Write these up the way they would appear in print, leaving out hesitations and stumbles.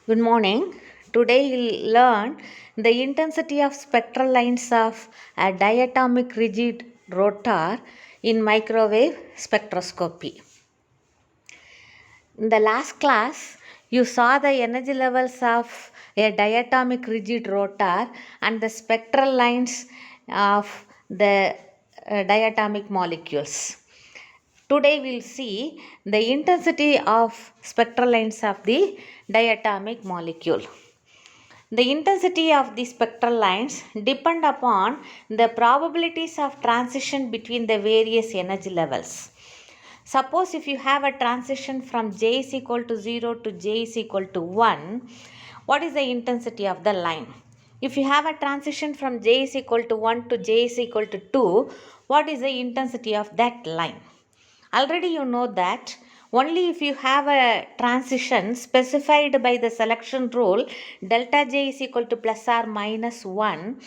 Good morning. Today we'll learn the intensity of spectral lines of a diatomic rigid rotor in microwave spectroscopy. In the last class, you saw the energy levels of a diatomic rigid rotor and the spectral lines of the diatomic molecules. Today we'll see the intensity of spectral lines of the diatomic molecule. The intensity of the spectral lines depend upon the probabilities of transition between the various energy levels. Suppose if you have a transition from J is equal to 0 to J is equal to 1, what is the intensity of the line? If you have a transition from J is equal to 1 to J is equal to 2, what is the intensity of that line? Already you know that only if you have a transition specified by the selection rule delta J is equal to plus or minus 1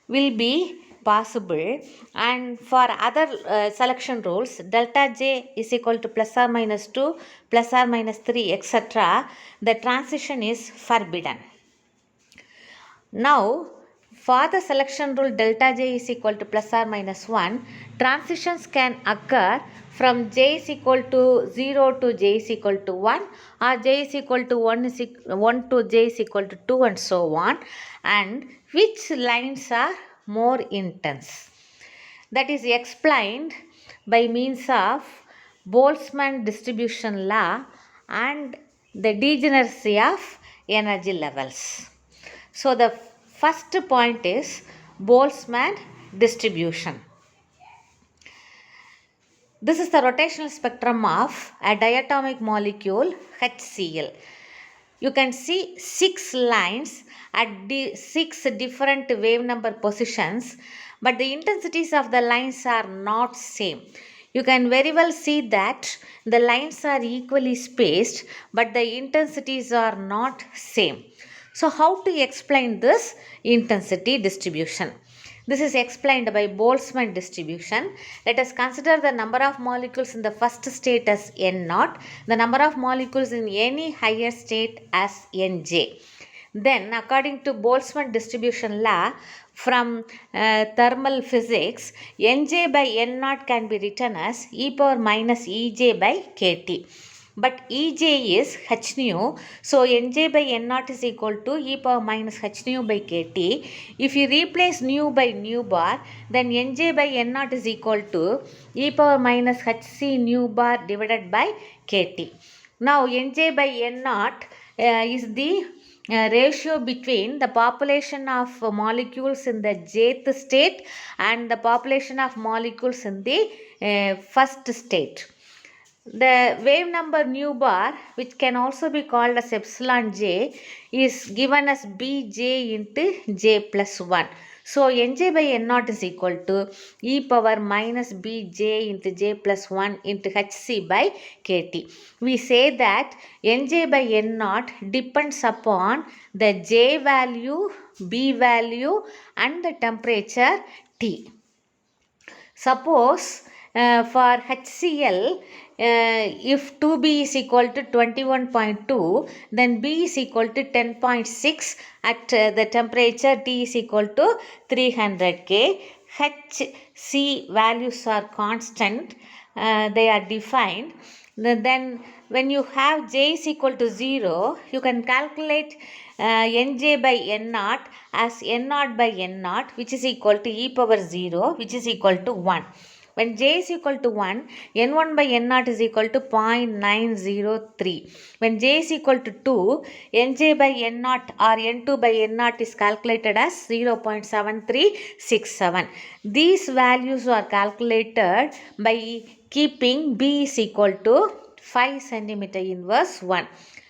will be possible, and for other selection rules delta J is equal to plus or minus 2, plus or minus 3, etc., the transition is forbidden. Now, for the selection rule delta J is equal to plus or minus 1, transitions can occur from J is equal to 0 to J is equal to 1, or J is equal to 1 to J is equal to 2, and so on. And which lines are more intense? That is explained by means of Boltzmann distribution law and the degeneracy of energy levels. So the first point is Boltzmann distribution. This is the rotational spectrum of a diatomic molecule HCl. You can see 6 lines at 6 different wave number positions, but the intensities of the lines are not same. You can very well see that the lines are equally spaced, but the intensities are not same. So how to explain this intensity distribution? This is explained by Boltzmann distribution. Let us consider the number of molecules in the first state as N0, the number of molecules in any higher state as Nj. Then, according to Boltzmann distribution law from thermal physics, Nj by N0 can be written as e power minus Ej by Kt. But Ej is h nu, so Nj by N0 is equal to e power minus h nu by Kt. If you replace nu by nu bar, then Nj by N0 is equal to e power minus hc nu bar divided by Kt. Now Nj by N0 is the ratio between the population of molecules in the jth state and the population of molecules in the first state. The wave number nu bar, which can also be called as epsilon j, is given as bj into j plus 1. So, Nj by N0 is equal to e power minus bj into j plus 1 into hc by kt. We say that Nj by N0 depends upon the j value, b value, and the temperature T. Suppose for HCl, if 2B is equal to 21.2, then B is equal to 10.6 at the temperature T is equal to 300 K. Hc values are constant, they are defined. Then when you have J is equal to 0, you can calculate Nj by N0 as N0 by N0, which is equal to e power 0, which is equal to 1. When J is equal to 1, N1 by N0 is equal to 0.903. When J is equal to 2, Nj by N0 or N2 by N0 is calculated as 0.7367. These values are calculated by keeping B is equal to 5 centimeter inverse 1.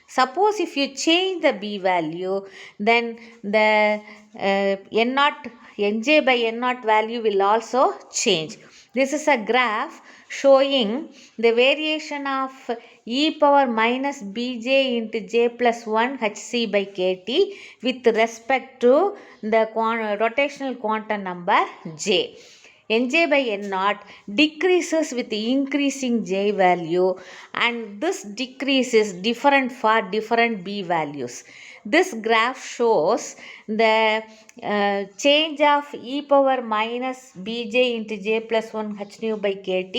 Suppose if you change the B value, then the N0, Nj by N0 value will also change. This is a graph showing the variation of e power minus bj into j plus 1 hc by kt with respect to the rotational quantum number j. Nj by N naught decreases with increasing J value, and this decrease is different for different B values. This graph shows the change of e power minus bj into j plus 1 h nu by kt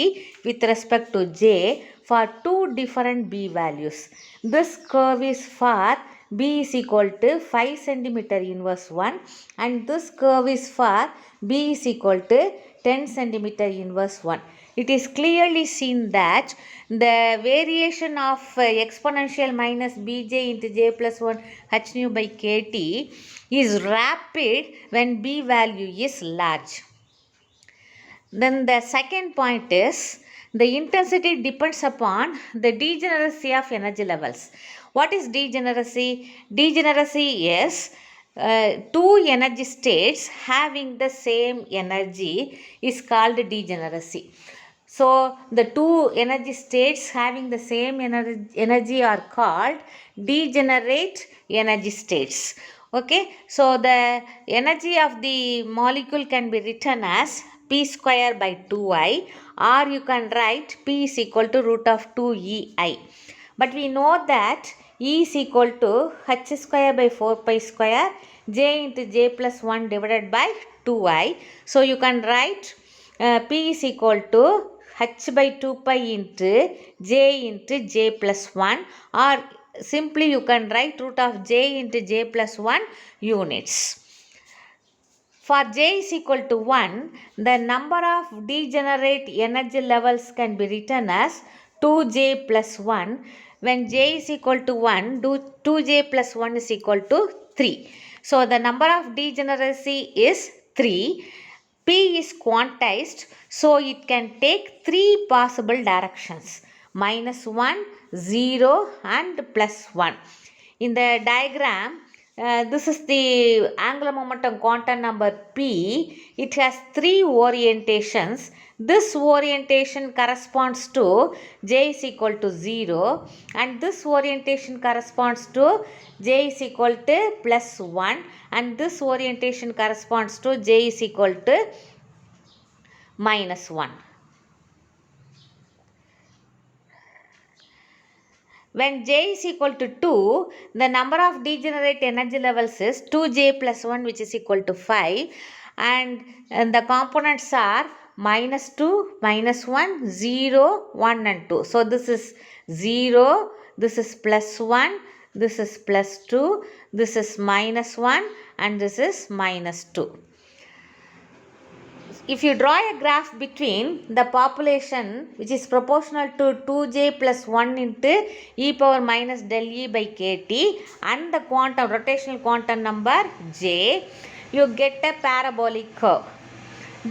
with respect to j for two different b values. This curve is for b is equal to 5 centimeter inverse 1, and this curve is for b is equal to 10 centimeter inverse 1. It is clearly seen that the variation of exponential minus bj into j plus 1 h nu by kt is rapid when b value is large. Then the second point is the intensity depends upon the degeneracy of energy levels. What is degeneracy? Degeneracy is two energy states having the same energy is called degeneracy. So the two energy states having the same energy are called degenerate energy states. Okay, so the energy of the molecule can be written as p square by 2i, or you can write p is equal to root of 2ei. But we know that E is equal to h square by 4 pi square j into j plus 1 divided by 2i. So you can write p is equal to h by 2 pi into j plus 1, or simply you can write root of j into j plus 1 units. For j is equal to 1, the number of degenerate energy levels can be written as 2j plus 1. When j is equal to 1, 2j plus 1 is equal to 3. So the number of degeneracy is 3. P is quantized, so it can take three possible directions: -1, 0 and +1. In the diagram, this is the angular momentum quantum number P. It has three orientations. This orientation corresponds to j is equal to 0, and this orientation corresponds to j is equal to +1, and this orientation corresponds to j is equal to -1. When j is equal to 2, the number of degenerate energy levels is 2j plus 1, which is equal to 5, and the components are -2, -1, 0, 1 and 2. So this is 0, this is +1, this is +2, this is -1 and this is -2. If you draw a graph between the population which is proportional to 2j plus 1 into e power minus del E by kt and the quantum rotational quantum number j, you get a parabolic curve.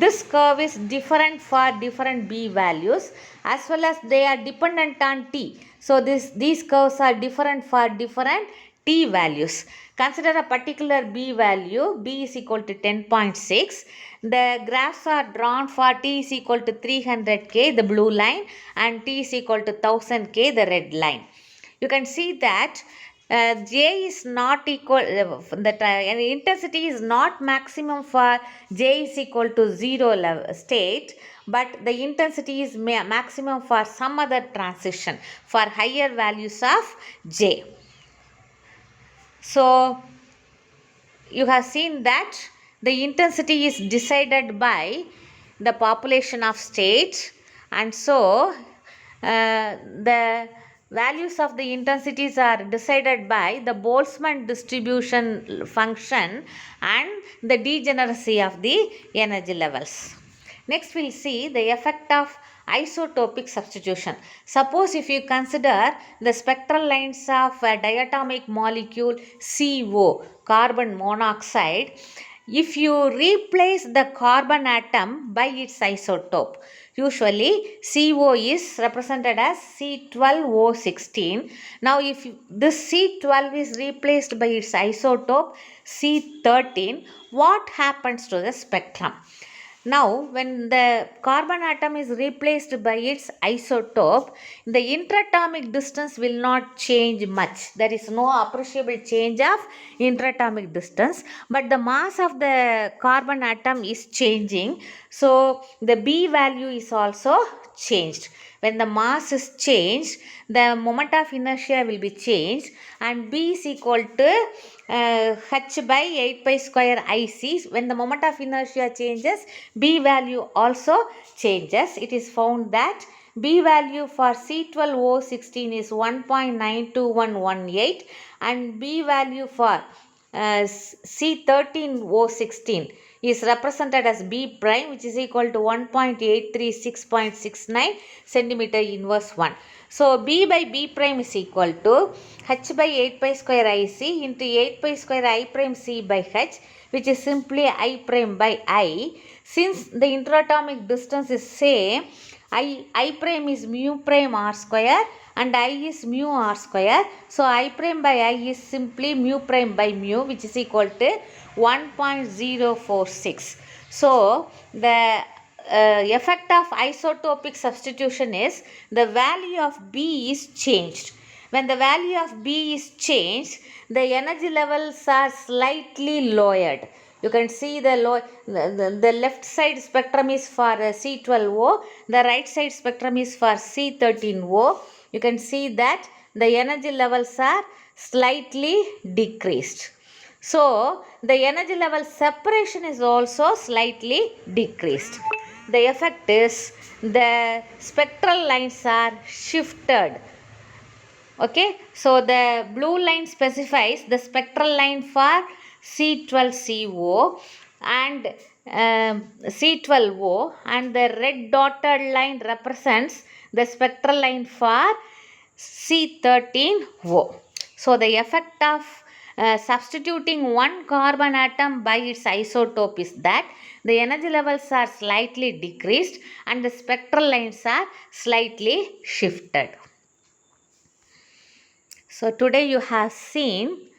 This curve is different for different b values as well as they are dependent on t. So these curves are different for different t values. Consider a particular b value, b is equal to 10.6. The graphs are drawn for t is equal to 300k, the blue line, and t is equal to 1000k, the red line. You can see that j is not equal, intensity is not maximum for j is equal to 0 state, but the intensity is maximum for some other transition for higher values of j. So you have seen that the intensity is decided by the population of states, and so the values of the intensities are decided by the Boltzmann distribution function and the degeneracy of the energy levels. Next we'll see the effect of isotopic substitution. Suppose if you consider the spectral lines of a diatomic molecule CO, carbon monoxide, if you replace the carbon atom by its isotope, usually CO is represented as C12O16. Now if this C12 is replaced by its isotope C13, what happens to the spectrum? Now, when the carbon atom is replaced by its isotope, the interatomic distance will not change much. There is no appreciable change of interatomic distance, but the mass of the carbon atom is changing. So, the B value is also changed. When the mass is changed, the moment of inertia will be changed, and B is equal to h by 8 pi square IC. When the moment of inertia changes, B value also changes. It is found that B value for C12O16 is 1.92118 and B value for C13O16 is represented as B prime, which is equal to 1.836.69 centimeter inverse 1. So, B by B prime is equal to h by 8 pi square IC into 8 pi square I prime C by h, which is simply I prime by I. Since the interatomic distance is same, I prime is mu prime r square and I is mu r square. So, I prime by I is simply mu prime by mu, which is equal to 1.046. So, the effect of isotopic substitution is the value of B is changed. When the value of B is changed, the energy levels are slightly lowered. You can see the left side spectrum is for C12O, the right side spectrum is for C13O. You can see that the energy levels are slightly decreased. So, the energy level separation is also slightly decreased. The effect is the spectral lines are shifted. Okay, so the blue line specifies the spectral line for C12CO and C12O, and the red dotted line represents the spectral line for C13O. So, the effect of substituting one carbon atom by its isotope is that the energy levels are slightly decreased and the spectral lines are slightly shifted. So, today you have seen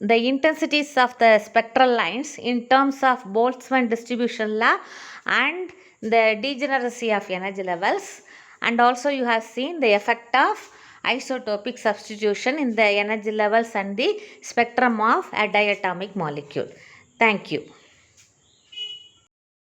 the intensities of the spectral lines in terms of Boltzmann distribution law and the degeneracy of energy levels, and also you have seen the effect of isotopic substitution in the energy levels and the spectrum of a diatomic molecule. Thank you.